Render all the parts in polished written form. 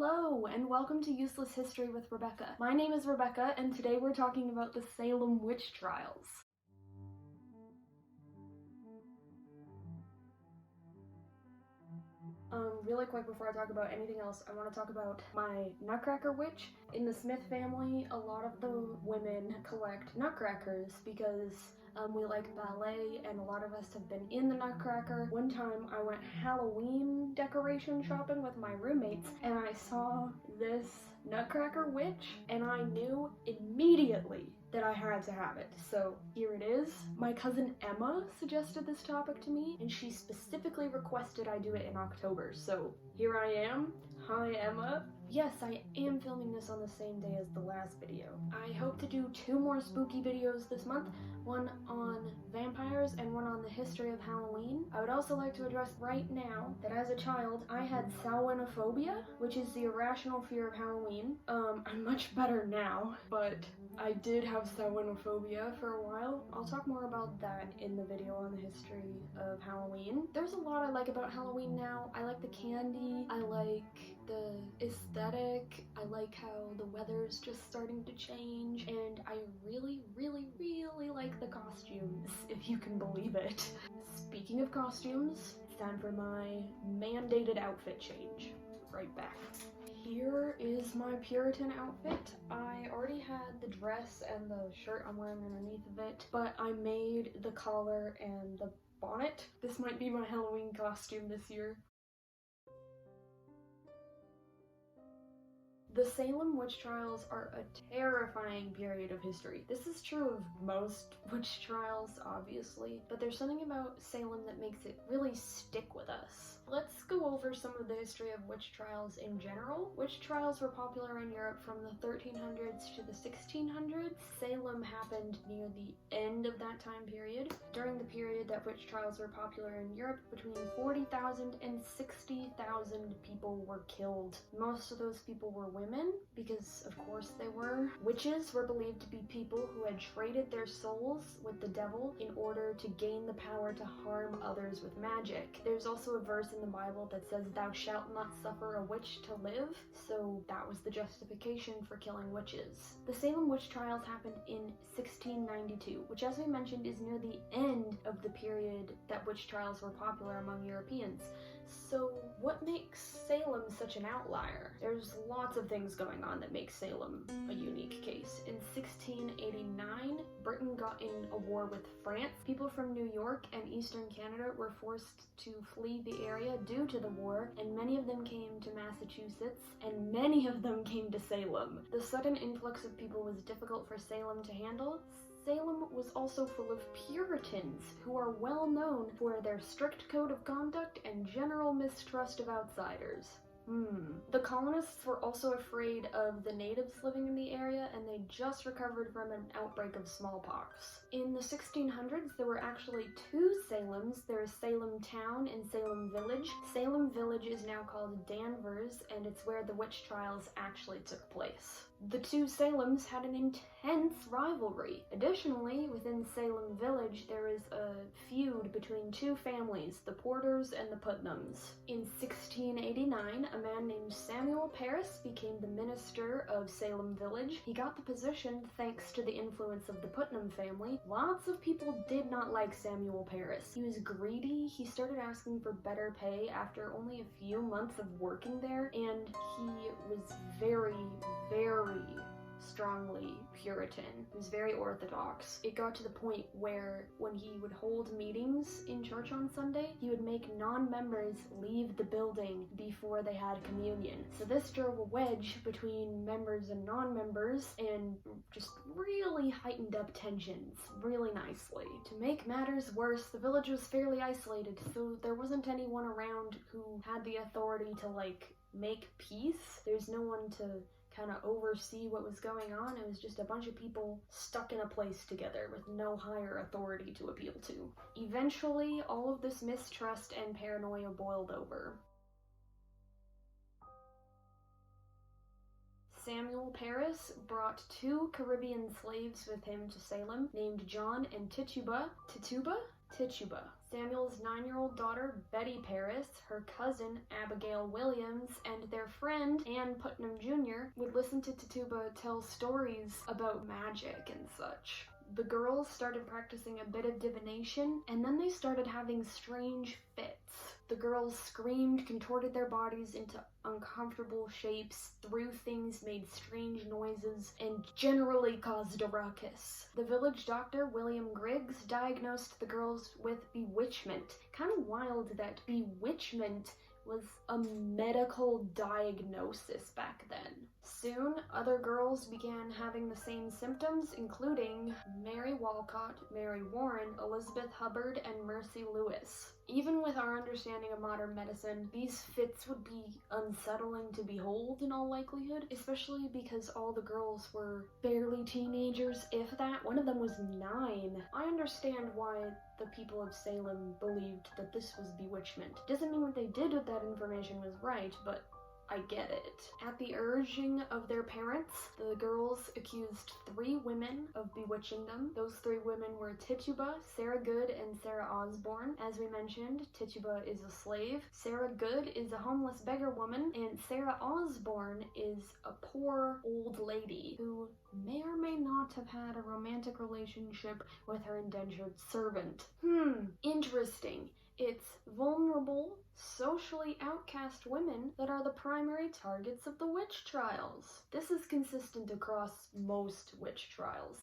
Hello, and welcome to Useless History with Rebecca. My name is Rebecca, and today we're talking about the Salem witch trials. Really quick before I talk about anything else, I want to talk about my Nutcracker witch. In the Smith family, a lot of the women collect nutcrackers because we like ballet, and a lot of us have been in the Nutcracker. One time I went Halloween decoration shopping with my roommates, and I saw this Nutcracker witch, and I knew immediately that I had to have it. So here it is. My cousin Emma suggested this topic to me, and she specifically requested I do it in October. So here I am. Hi, Emma. Yes, I am filming this on the same day as the last video. I hope to do 2 more spooky videos this month, one on vampires and one on the history of Halloween. I would also like to address right now that as a child, I had Samhainophobia, which is the irrational fear of Halloween. I'm much better now, but I did have Samhainophobia for a while. I'll talk more about that in the video on the history of Halloween. There's a lot I like about Halloween now. I like the candy, I like the aesthetic, I like how the weather's just starting to change, and I really like the costumes, if you can believe it. Speaking of costumes, it's time for my mandated outfit change. Right back. Here is my Puritan outfit. I already had the dress and the shirt I'm wearing underneath of it, but I made the collar and the bonnet. This might be my Halloween costume this year. The Salem witch trials are a terrifying period of history. This is true of most witch trials, obviously, but there's something about Salem that makes it really stick with us. Let's go over some of the history of witch trials in general. Witch trials were popular in Europe from the 1300s to the 1600s. Salem happened near the end of that time period. During the period that witch trials were popular in Europe, between 40,000 and 60,000 people were killed. Most of those people were women, because of course they were. Witches were believed to be people who had traded their souls with the devil in order to gain the power to harm others with magic. There's also a verse in the Bible that says, "Thou shalt not suffer a witch to live," so that was the justification for killing witches. The Salem witch trials happened in 1692, which, as we mentioned, is near the end of the period that witch trials were popular among Europeans. So what makes Salem such an outlier? There's lots of things going on that make Salem a unique case. In 1689, Britain got in a war with France. People from New York and Eastern Canada were forced to flee the area due to the war, and many of them came to Massachusetts, and many of them came to Salem. The sudden influx of people was difficult for Salem to handle. Salem was also full of Puritans, who are well known for their strict code of conduct and general mistrust of outsiders. The colonists were also afraid of the natives living in the area, and they just recovered from an outbreak of smallpox. In the 1600s, there were actually 2 Salems. There is Salem Town and Salem Village. Salem Village is now called Danvers, and it's where the witch trials actually took place. The 2 Salems had an intense rivalry. Additionally, within Salem Village, there is a feud between 2 families, the Porters and the Putnams. In 1689, a man named Samuel Parris became the minister of Salem Village. He got the position thanks to the influence of the Putnam family. Lots of people did not like Samuel Parris. He was greedy. He started asking for better pay after only a few months of working there, and he was very strongly Puritan. He was very orthodox. It got to the point where when he would hold meetings in church on Sunday, he would make non-members leave the building before they had communion. So this drove a wedge between members and non-members and just really heightened up tensions really nicely. To make matters worse, the village was fairly isolated, so there wasn't anyone around who had the authority to, make peace. There's no one to kind of oversee what was going on. It was just a bunch of people stuck in a place together with no higher authority to appeal to. Eventually, all of this mistrust and paranoia boiled over. Samuel Parris brought 2 Caribbean slaves with him to Salem named John and Tituba. Samuel's 9-year-old daughter, Betty Paris, her cousin, Abigail Williams, and their friend, Ann Putnam Jr., would listen to Tituba tell stories about magic and such. The girls started practicing a bit of divination, and then they started having strange fits. The girls screamed, contorted their bodies into uncomfortable shapes, threw things, made strange noises, and generally caused a ruckus. The village doctor, William Griggs, diagnosed the girls with bewitchment. Kind of wild that bewitchment was a medical diagnosis back then. Soon, other girls began having the same symptoms, including Mary Walcott, Mary Warren, Elizabeth Hubbard, and Mercy Lewis. Even with our understanding of modern medicine, these fits would be unsettling to behold in all likelihood, especially because all the girls were barely teenagers, if that. One of them was 9. I understand why the people of Salem believed that this was bewitchment. Doesn't mean what they did with that information was right, but I get it. At the urging of their parents, the girls accused 3 women of bewitching them. Those 3 women were Tituba, Sarah Good, and Sarah Osborne. As we mentioned, Tituba is a slave, Sarah Good is a homeless beggar woman, and Sarah Osborne is a poor old lady who may or may not have had a romantic relationship with her indentured servant. Interesting. It's vulnerable, socially outcast women that are the primary targets of the witch trials. This is consistent across most witch trials.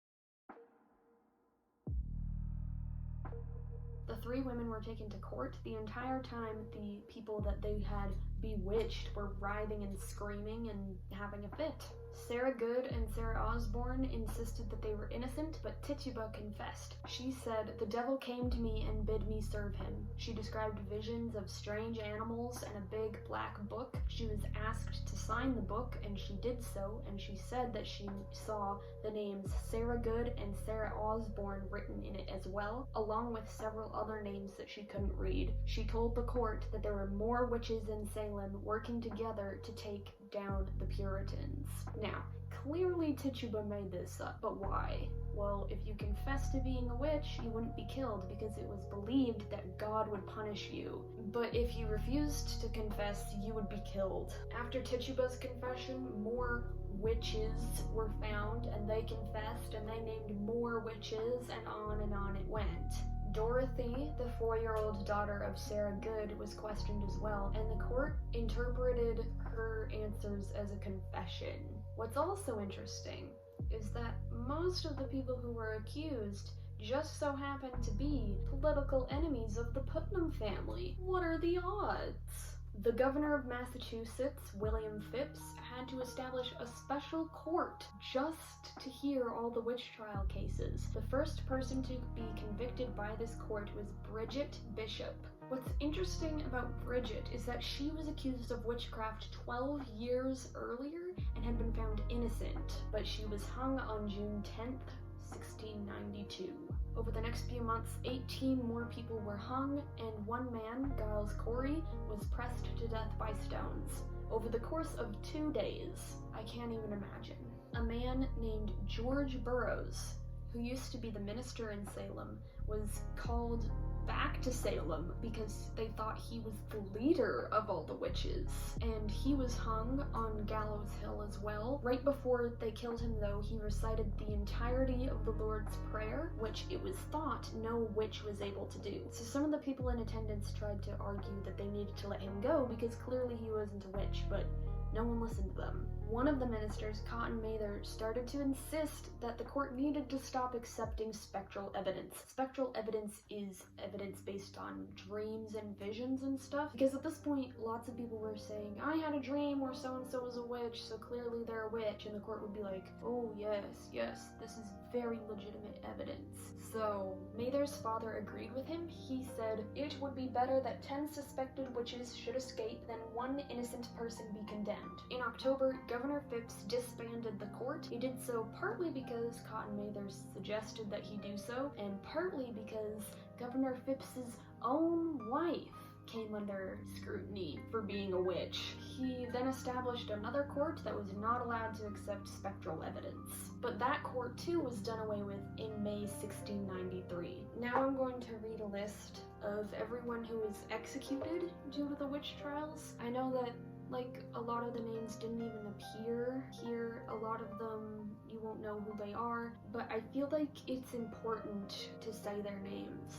The 3 women were taken to court. The entire time, the people that they had bewitched were writhing and screaming and having a fit. Sarah Good and Sarah Osborne insisted that they were innocent, but Tituba confessed. She said, "The devil came to me and bid me serve him." She described visions of strange animals and a big black book. She was asked to sign the book, and she did so, and she said that she saw the names Sarah Good and Sarah Osborne written in it as well, along with several other names that she couldn't read. She told the court that there were more witches in Salem working together to take down the Puritans. Now, clearly Tituba made this up, but why? Well, if you confess to being a witch, you wouldn't be killed because it was believed that God would punish you. But if you refused to confess, you would be killed. After Tituba's confession, more witches were found, and they confessed, and they named more witches, and on it went. Dorothy, the 4-year-old daughter of Sarah Good, was questioned as well, and the court interpreted her answers as a confession. What's also interesting is that most of the people who were accused just so happened to be political enemies of the Putnam family. What are the odds? The governor of Massachusetts, William Phips, had to establish a special court just to hear all the witch trial cases. The first person to be convicted by this court was Bridget Bishop. What's interesting about Bridget is that she was accused of witchcraft 12 years earlier and had been found innocent, but she was hung on June 10th, 1692. Over the next few months, 18 more people were hung, and one man, Giles Corey, was pressed to death by stones. Over the course of 2 days, I can't even imagine. A man named George Burroughs, who used to be the minister in Salem, was called back to Salem because they thought he was the leader of all the witches, and he was hung on Gallows Hill as well. Right before they killed him, though, he recited the entirety of the Lord's Prayer, which it was thought no witch was able to do. So some of the people in attendance tried to argue that they needed to let him go because clearly he wasn't a witch, but no one listened to them. One of the ministers, Cotton Mather, started to insist that the court needed to stop accepting spectral evidence. Spectral evidence is evidence based on dreams and visions and stuff, because at this point, lots of people were saying, "I had a dream where so-and-so was a witch, so clearly they're a witch," and the court would be like, "Oh yes, this is very legitimate evidence." So, Mather's father agreed with him. He said, "It would be better that 10 suspected witches should escape than 1 innocent person be condemned." In October, Governor Phips disbanded the court. He did so partly because Cotton Mather suggested that he do so, and partly because Governor Phipps's own wife came under scrutiny for being a witch. He then established another court that was not allowed to accept spectral evidence. But that court too was done away with in May 1693. Now I'm going to read a list of everyone who was executed due to the witch trials. I know that like a lot of the names didn't even appear here. A lot of them you won't know who they are, but I feel like it's important to say their names.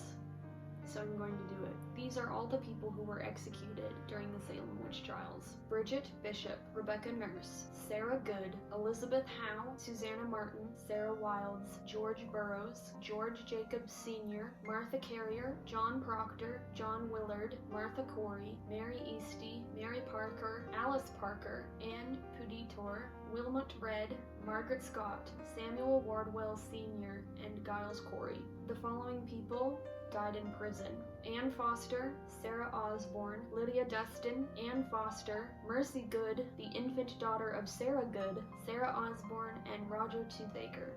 So I'm going to do it. These are all the people who were executed during the Salem witch trials. Bridget Bishop, Rebecca Nurse, Sarah Good, Elizabeth Howe, Susanna Martin, Sarah Wilds, George Burroughs, George Jacobs Sr., Martha Carrier, John Proctor, John Willard, Martha Corey, Mary Easty, Mary Parker, Alice Parker, Anne Puditor, Wilmot Red, Margaret Scott, Samuel Wardwell Sr., and Giles Corey. The following people died in prison: Anne Foster, Sarah Osborne, Lydia Dustin, Anne Foster, Mercy Good, the infant daughter of Sarah Good, Sarah Osborne, and Roger Toothaker.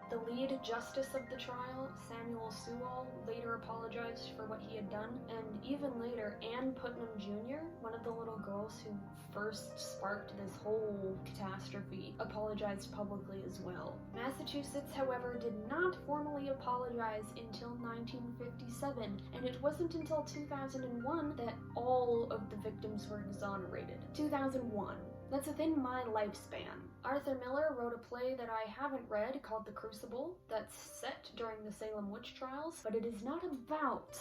The lead justice of the trial, Samuel Sewall, later apologized for what he had done, and even later, Ann Putnam Jr., one of the little girls who first sparked this whole catastrophe, apologized publicly as well. Massachusetts, however, did not formally apologize until 1957, and it wasn't until 2001 that all of the victims were exonerated. 2001. That's within my lifespan. Arthur Miller wrote a play that I haven't read called The Crucible that's set during the Salem witch trials, but it is not about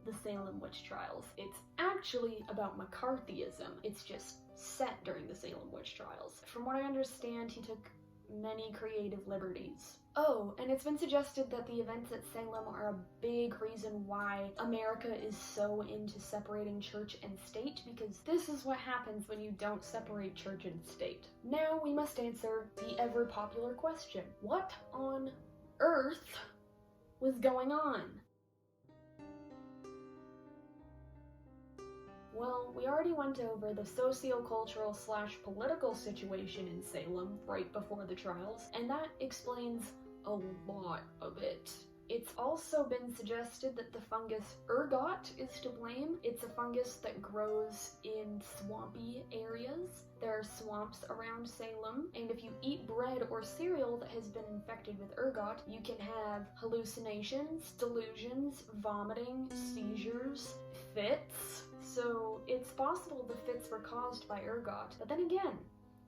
the Salem witch trials. It's actually about McCarthyism. It's just set during the Salem witch trials. From what I understand, he took many creative liberties. Oh, and it's been suggested that the events at Salem are a big reason why America is so into separating church and state, because this is what happens when you don't separate church and state. Now we must answer the ever popular question: what on earth was going on? Well, we already went over the socio-cultural / political situation in Salem right before the trials, and that explains a lot of it. It's also been suggested that the fungus ergot is to blame. It's a fungus that grows in swampy areas. There are swamps around Salem, and if you eat bread or cereal that has been infected with ergot, you can have hallucinations, delusions, vomiting, seizures, fits. So it's possible the fits were caused by ergot, but then again,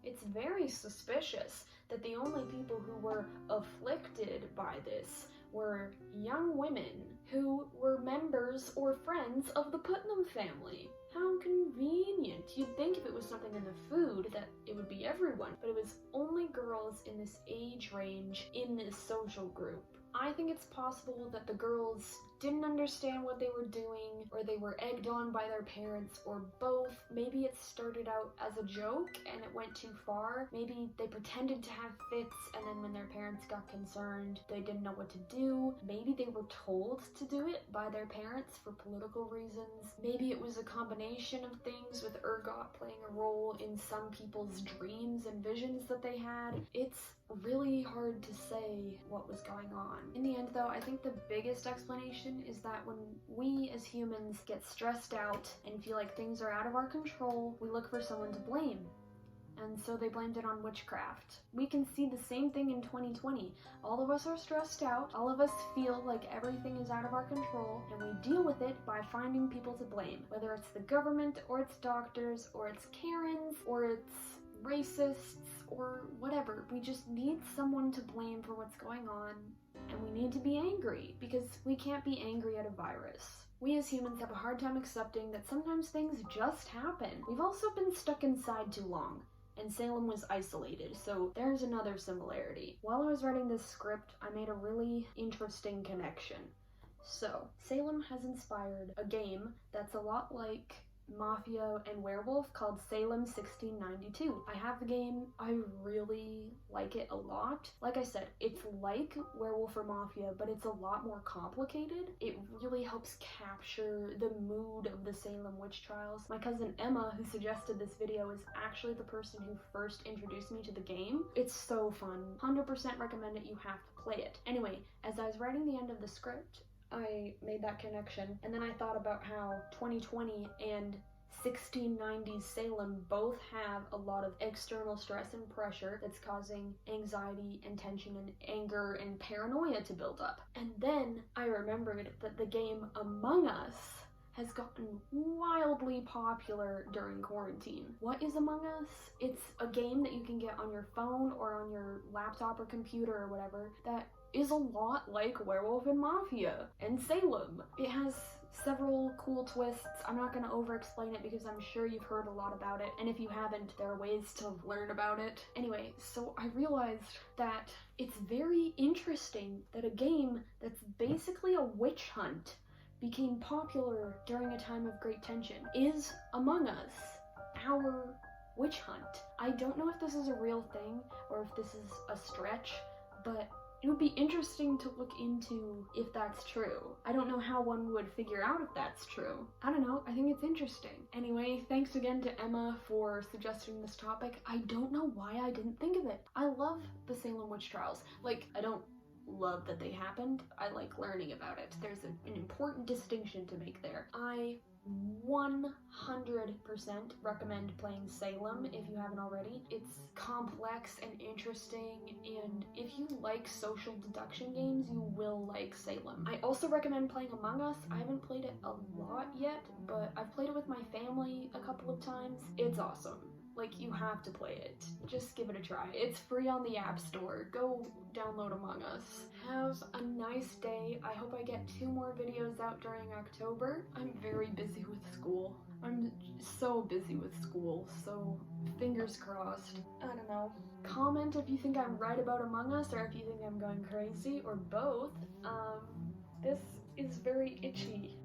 it's very suspicious that the only people who were afflicted by this were young women who were members or friends of the Putnam family. How convenient. You'd think if it was something in the food that it would be everyone, but it was only girls in this age range in this social group. I think it's possible that the girls didn't understand what they were doing, or they were egged on by their parents, or both. Maybe it started out as a joke and it went too far. Maybe they pretended to have fits, and then when their parents got concerned, they didn't know what to do. Maybe they were told to do it by their parents for political reasons. Maybe it was a combination of things, with ergot playing a role in some people's dreams and visions that they had. It's really hard to say what was going on. In the end though, I think the biggest explanation is that when we as humans get stressed out and feel like things are out of our control, we look for someone to blame. And so they blamed it on witchcraft. We can see the same thing in 2020. All of us are stressed out, all of us feel like everything is out of our control, and we deal with it by finding people to blame. Whether it's the government, or it's doctors, or it's Karens, or it's racists, or whatever. We just need someone to blame for what's going on, and we need to be angry, because we can't be angry at a virus. We as humans have a hard time accepting that sometimes things just happen. We've also been stuck inside too long, and Salem was isolated, so there's another similarity. While I was writing this script, I made a really interesting connection. So, Salem has inspired a game that's a lot like Mafia and Werewolf called Salem 1692. I have the game, I really like it a lot. Like I said, it's like Werewolf or Mafia, but it's a lot more complicated. It really helps capture the mood of the Salem witch trials. My cousin Emma, who suggested this video, is actually the person who first introduced me to the game. It's so fun. 100% recommend it, you have to play it. Anyway, as I was writing the end of the script, I made that connection. And then I thought about how 2020 and 1690s Salem both have a lot of external stress and pressure that's causing anxiety and tension and anger and paranoia to build up. And then I remembered that the game Among Us has gotten wildly popular during quarantine. What is Among Us? It's a game that you can get on your phone or on your laptop or computer or whatever that is a lot like Werewolf and Mafia and Salem. It has several cool twists. I'm not going to over-explain it because I'm sure you've heard a lot about it, and if you haven't, there are ways to learn about it. Anyway, so I realized that it's very interesting that a game that's basically a witch hunt became popular during a time of great tension. Is Among Us our witch hunt? I don't know if this is a real thing or if this is a stretch, but it would be interesting to look into if that's true. I don't know how one would figure out if that's true. I don't know, I think it's interesting. Anyway, thanks again to Emma for suggesting this topic. I don't know why I didn't think of it. I love the Salem witch trials. Like, I don't love that they happened. I like learning about it. There's an important distinction to make there. I 100% recommend playing Salem if you haven't already. It's complex and interesting, and if you like social deduction games, you will like Salem. I also recommend playing Among Us. I haven't played it a lot yet, but I've played it with my family a couple of times. It's awesome. Like, you have to play it. Just give it a try. It's free on the App Store. Go download Among Us. Have a nice day. I hope I get 2 more videos out during October. I'm very busy with school. I'm so busy with school, so fingers crossed. I don't know. Comment if you think I'm right about Among Us or if you think I'm going crazy, or both. This is very itchy.